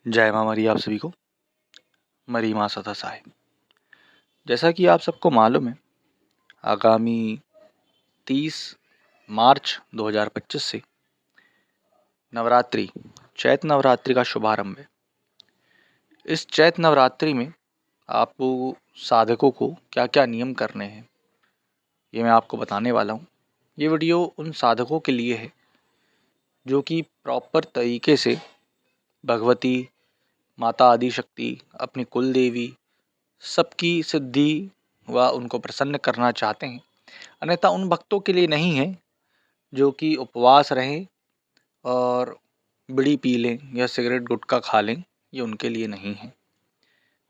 जय माँ मरी आप सभी को। मरी माँ सदा सहाय। जैसा कि आप सबको मालूम है, आगामी 30 मार्च 2025 से नवरात्रि, चैत्र नवरात्रि का शुभारंभ है। इस चैत्र नवरात्रि में आपको साधकों को क्या क्या नियम करने हैं, ये मैं आपको बताने वाला हूँ। ये वीडियो उन साधकों के लिए है जो कि प्रॉपर तरीके से भगवती, माता आदिशक्ति, अपनी कुल देवी सबकी सिद्धि व उनको प्रसन्न करना चाहते हैं। अन्यथा उन भक्तों के लिए नहीं है जो कि उपवास रहें और बीड़ी पी लें या सिगरेट गुटखा खा लें, ये उनके लिए नहीं है।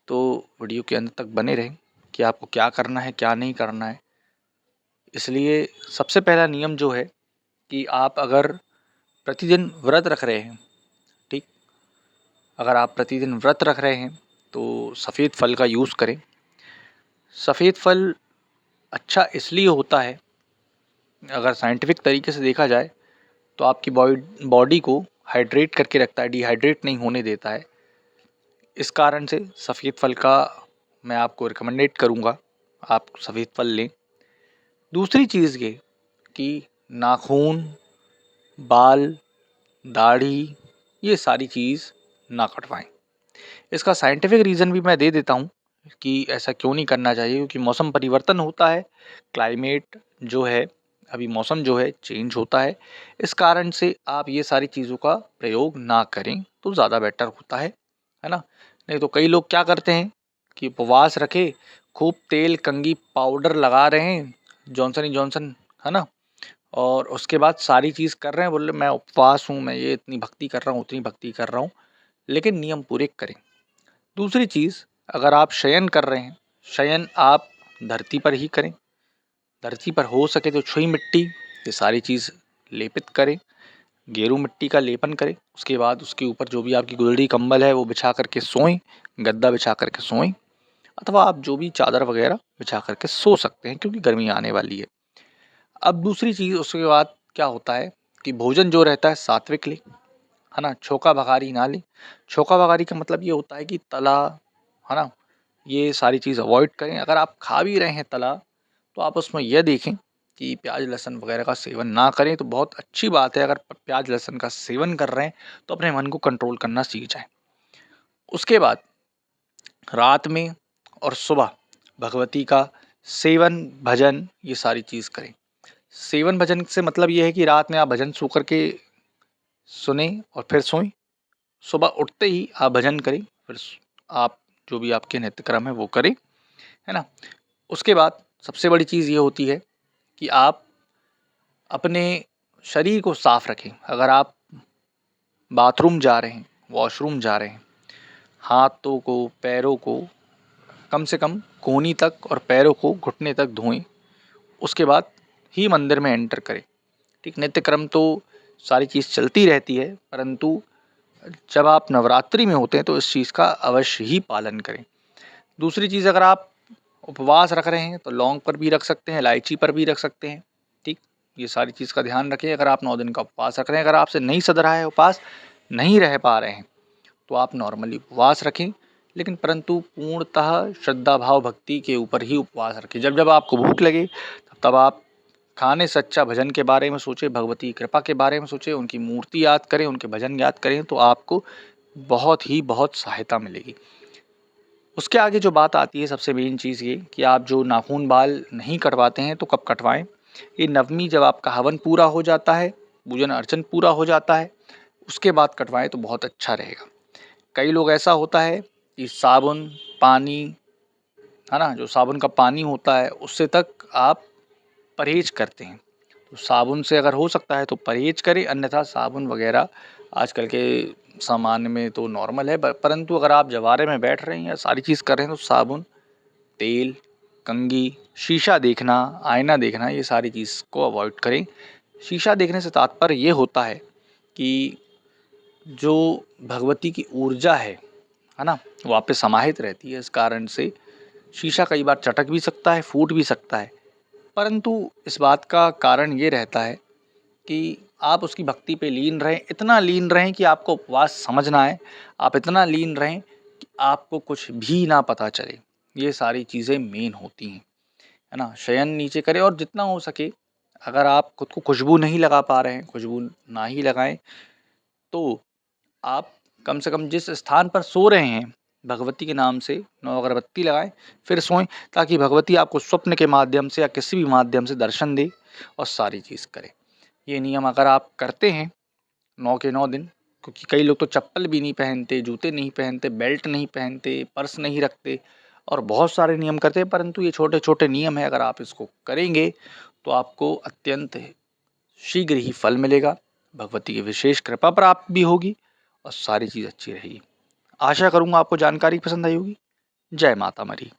तो वीडियो के अंत तक बने रहें कि आपको क्या करना है क्या नहीं करना है। इसलिए सबसे पहला नियम जो है कि आप अगर प्रतिदिन व्रत रख रहे हैं, ठीक, अगर आप प्रतिदिन व्रत रख रहे हैं तो सफ़ेद फल का यूज़ करें। सफ़ेद फल अच्छा इसलिए होता है, अगर साइंटिफिक तरीके से देखा जाए तो आपकी बॉडी को हाइड्रेट करके रखता है, डिहाइड्रेट नहीं होने देता है। इस कारण से सफ़ेद फल का मैं आपको रिकमेंडेड करूँगा, आप सफ़ेद फल लें। दूसरी चीज़ ये कि नाखून, बाल, दाढ़ी, ये सारी चीज़ ना कटवाएं। इसका साइंटिफिक रीज़न भी मैं दे देता हूँ कि ऐसा क्यों नहीं करना चाहिए, क्योंकि मौसम परिवर्तन होता है, क्लाइमेट जो है, अभी मौसम जो है चेंज होता है। इस कारण से आप ये सारी चीज़ों का प्रयोग ना करें तो ज़्यादा बेटर होता है ना। नहीं तो कई लोग क्या करते हैं कि उपवास रखे, खूब तेल कंघी पाउडर लगा रहे हैं, जॉनसन एंड जॉनसन, है ना, और उसके बाद सारी चीज़ कर रहे हैं, बोले मैं उपवास हूँ, मैं ये इतनी भक्ति कर रहा हूँ, उतनी भक्ति कर रहा हूँ, लेकिन नियम पूरे करें। दूसरी चीज़, अगर आप शयन कर रहे हैं, शयन आप धरती पर ही करें। धरती पर हो सके तो छुई मिट्टी, ये सारी चीज़ लेपित करें, गेरू मिट्टी का लेपन करें। उसके बाद उसके ऊपर जो भी आपकी गुदड़ी कंबल है वो बिछा करके सोएं, गद्दा बिछा करके सोएं, अथवा आप जो भी चादर वगैरह बिछा करके सो सकते हैं, क्योंकि गर्मी आने वाली है। अब दूसरी चीज़ उसके बाद क्या होता है कि भोजन जो रहता है सात्विक लें, है ना, छोका बघारी ना लें। छोका बघारी का मतलब ये होता है कि तला, है ना, ये सारी चीज़ अवॉइड करें। अगर आप खा भी रहे हैं तला, तो आप उसमें यह देखें कि प्याज लहसुन वगैरह का सेवन ना करें, तो बहुत अच्छी बात है। अगर प्याज लहसुन का सेवन कर रहे हैं तो अपने मन को कंट्रोल करना सीख जाएं। उसके बाद रात में और सुबह भगवती का सेवन भजन ये सारी चीज़ करें। सेवन भजन से मतलब ये है कि रात में आप भजन सो करके सुने और फिर सोएं, सुबह उठते ही आप भजन करें, फिर आप जो भी आपके नित्यक्रम है वो करें, है ना। उसके बाद सबसे बड़ी चीज़ ये होती है कि आप अपने शरीर को साफ रखें। अगर आप बाथरूम जा रहे हैं, वॉशरूम जा रहे हैं, हाथों को, पैरों को कम से कम कोहनी तक और पैरों को घुटने तक धोएं। उसके बाद ही मंदिर में एंटर करें। ठीक, नित्य क्रम तो सारी चीज़ चलती रहती है, परंतु जब आप नवरात्रि में होते हैं तो इस चीज़ का अवश्य ही पालन करें। दूसरी चीज़, अगर आप उपवास रख रहे हैं तो लौंग पर भी रख सकते हैं, इलायची पर भी रख सकते हैं। ठीक, ये सारी चीज़ का ध्यान रखें। अगर आप 9 दिन का उपवास रख रहे हैं, अगर आपसे नहीं सध रहा है उपवास, नहीं रह पा रहे हैं, तो आप नॉर्मली उपवास रखें, लेकिन परंतु पूर्णतः श्रद्धा भाव भक्ति के ऊपर ही उपवास रखें। जब जब आपको भूख लगे तब आप खाने से अच्छा भजन के बारे में सोचें, भगवती कृपा के बारे में सोचें, उनकी मूर्ति याद करें, उनके भजन याद करें, तो आपको बहुत सहायता मिलेगी। उसके आगे जो बात आती है, सबसे मेन चीज़ ये कि आप जो नाखून बाल नहीं कटवाते हैं तो कब कटवाएं। ये नवमी, जब आपका हवन पूरा हो जाता है, पूजन अर्चन पूरा हो जाता है, उसके बाद कटवाएं तो बहुत अच्छा रहेगा। कई लोग ऐसा होता है कि साबुन, पानी, है ना, जो साबुन का पानी होता है उससे तक आप परहेज करते हैं। तो साबुन से अगर हो सकता है तो परहेज करें, अन्यथा साबुन वगैरह आजकल के सामान में तो नॉर्मल है, परंतु अगर आप जवारे में बैठ रहे हैं या सारी चीज़ कर रहे हैं तो साबुन, तेल, कंघी, शीशा देखना, आईना देखना, ये सारी चीज़ को अवॉइड करें। शीशा देखने से तात्पर्य ये होता है कि जो भगवती की ऊर्जा है ना, वो आप पे समाहित रहती है। इस कारण से शीशा कई बार चटक भी सकता है, फूट भी सकता है, परंतु इस बात का कारण ये रहता है कि आप उसकी भक्ति पे लीन रहें, इतना लीन रहें कि आपको उपवास समझ ना आए, आप इतना लीन रहें कि आपको कुछ भी ना पता चले। ये सारी चीज़ें मेन होती हैं, है ना? शयन नीचे करें और जितना हो सके अगर आप खुद को खुशबू नहीं लगा पा रहे हैं, खुशबू ना ही लगाएँ, तो आप कम से कम जिस स्थान पर सो रहे हैं, भगवती के नाम से 9 अगरबत्ती लगाएँ, फिर सोएँ, ताकि भगवती आपको स्वप्न के माध्यम से या किसी भी माध्यम से दर्शन दे और सारी चीज़ करे। ये नियम अगर आप करते हैं 9 के 9 दिन, क्योंकि कई लोग तो चप्पल भी नहीं पहनते, जूते नहीं पहनते, बेल्ट नहीं पहनते, पर्स नहीं रखते और बहुत सारे नियम करते हैं, परंतु ये छोटे-छोटे नियम हैं, अगर आप इसको करेंगे, तो आपको अत्यंत शीघ्र ही फल मिलेगा, भगवती की विशेष कृपा प्राप्त भी होगी और सारी चीज़ अच्छी रहेगी। आशा करूँगा आपको जानकारी पसंद आई होगी। जय माता मरी।